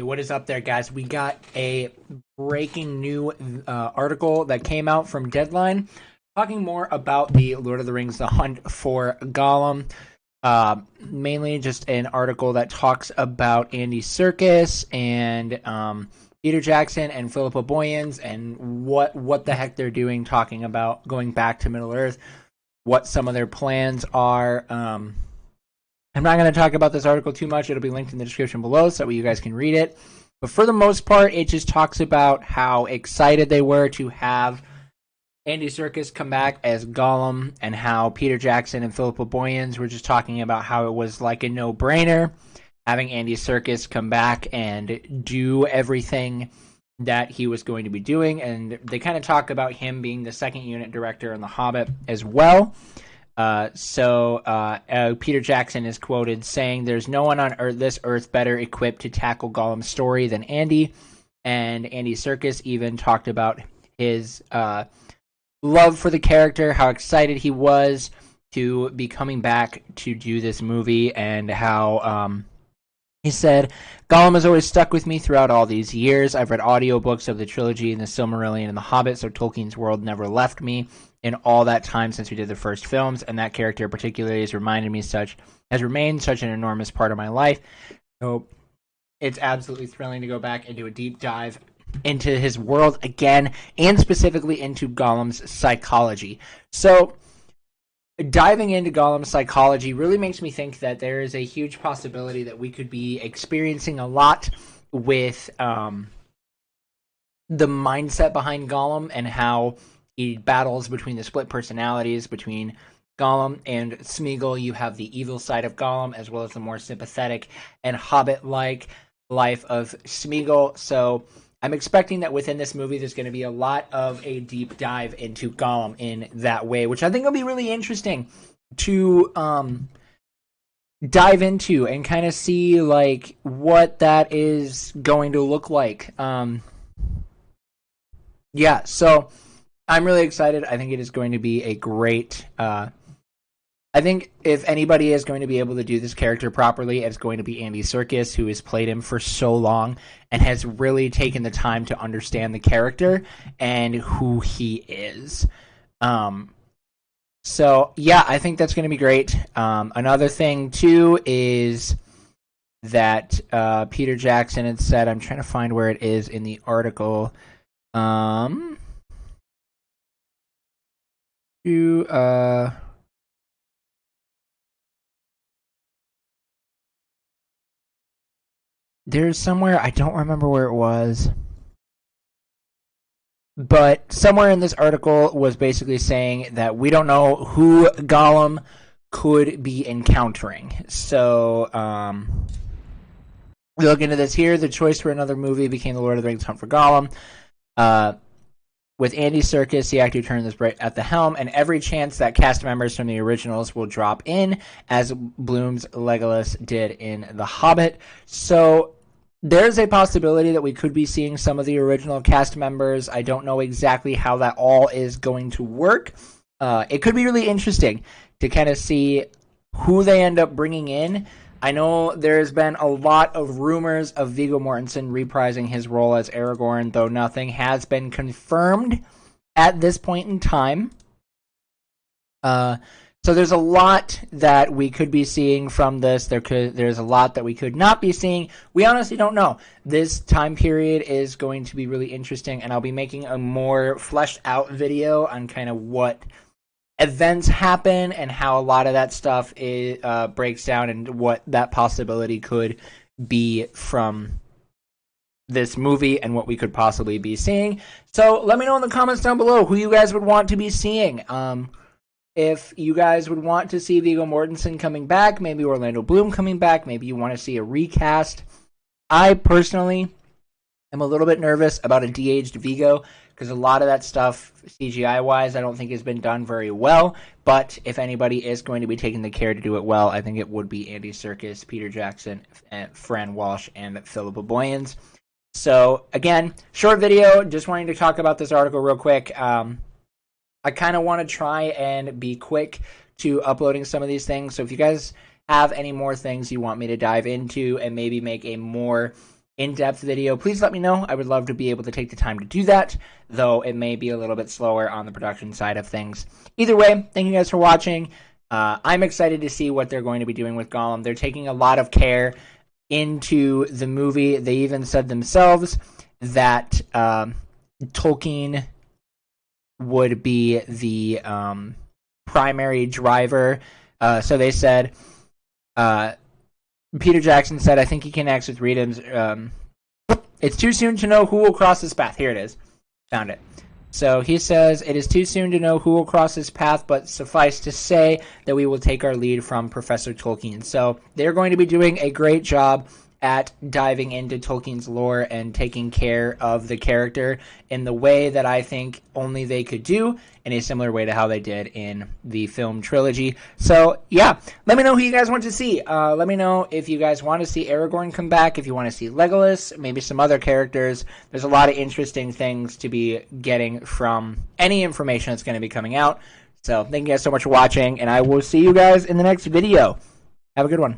Hey, what is up there, guys? We got a breaking new article that came out from Deadline talking more about the Lord of the Rings The Hunt for Gollum. Mainly just an article that talks about Andy Serkis and Peter Jackson and Philippa Boyens and what the heck they're doing, talking about going back to Middle Earth, what some of their plans are. I'm not going to talk about this article too much. It'll be linked in the description below so that you guys can read it. But for the most part, it just talks about how excited they were to have Andy Serkis come back as Gollum, and how Peter Jackson and Philippa Boyens were just talking about how it was like a no-brainer having Andy Serkis come back and do everything that he was going to be doing. And they kind of talk about him being the second unit director in The Hobbit as well. Peter Jackson is quoted saying, "There's no one on this earth better equipped to tackle Gollum's story than Andy." And Andy Serkis even talked about his love for the character, how excited he was to be coming back to do this movie, and how he said, "Gollum has always stuck with me throughout all these years. I've read audiobooks of the trilogy and the Silmarillion and the Hobbit, so Tolkien's world never left me in all that time since we did the first films, and that character particularly has remained such an enormous part of my life." So it's absolutely thrilling to go back and do a deep dive into his world again, and specifically into Gollum's psychology. So diving into Gollum's psychology really makes me think that there is a huge possibility that we could be experiencing a lot with the mindset behind Gollum, and how he battles between the split personalities between Gollum and Smeagol. You have the evil side of Gollum, as well as the more sympathetic and Hobbit-like life of Smeagol. So I'm expecting that within this movie there's going to be a lot of a deep dive into Gollum in that way, which I think will be really interesting to dive into and kind of see like what that is going to look like. So I'm really excited. I think it is going to be a great... I think if anybody is going to be able to do this character properly, it's going to be Andy Serkis, who has played him for so long and has really taken the time to understand the character and who he is. I think that's going to be great. Another thing, too, is that Peter Jackson had said, I'm trying to find where it is in the article, there's somewhere, I don't remember where it was, but somewhere in this article was basically saying that we don't know who Gollum could be encountering. So, we look into this here. The choice for another movie became The Lord of the Rings Hunt for Gollum. With Andy Serkis, the actor who turned this right at the helm, and every chance that cast members from the originals will drop in, as Bloom's Legolas did in The Hobbit. So there's a possibility that we could be seeing some of the original cast members. I don't know exactly how that all is going to work. It could be really interesting to kind of see who they end up bringing in. I know there's been a lot of rumors of Viggo Mortensen reprising his role as Aragorn, though nothing has been confirmed at this point in time. So there's a lot that we could be seeing from this. There's a lot that we could not be seeing. We honestly don't know. This time period is going to be really interesting, and I'll be making a more fleshed out video on kind of what events happen and how a lot of that stuff breaks down, and what that possibility could be from this movie and what we could possibly be seeing. So let me know in the comments down below who you guys would want to be seeing. If you guys would want to see Viggo Mortensen coming back, maybe Orlando Bloom coming back, maybe you want to see a recast. I personally am a little bit nervous about a de-aged Viggo, because a lot of that stuff, CGI-wise, I don't think has been done very well. But if anybody is going to be taking the care to do it well, I think it would be Andy Serkis, Peter Jackson, Fran Walsh, and Philippa Boyens. So, again, short video, just wanting to talk about this article real quick. I kind of want to try and be quick to uploading some of these things. So if you guys have any more things you want me to dive into and maybe make a more in-depth video, please let me know. I would love to be able to take the time to do that, though it may be a little bit slower on the production side of things. Either way, thank you guys for watching. I'm excited to see what they're going to be doing with Gollum. They're taking a lot of care into the movie. They even said themselves that Tolkien would be the primary driver. So they said, Peter Jackson said, I think he connects with Reedham's. It's too soon to know who will cross his path. Here it is. Found it. So he says, it is too soon to know who will cross his path, but suffice to say that we will take our lead from Professor Tolkien. So they're going to be doing a great job at diving into Tolkien's lore and taking care of the character in the way that I think only they could do, in a similar way to how they did in the film trilogy. So yeah, let me know who you guys want to see. Let me know if you guys want to see Aragorn come back, if you want to see Legolas, maybe some other characters. There's a lot of interesting things to be getting from any information that's going to be coming out. So thank you guys so much for watching, and I will see you guys in the next video. Have a good one.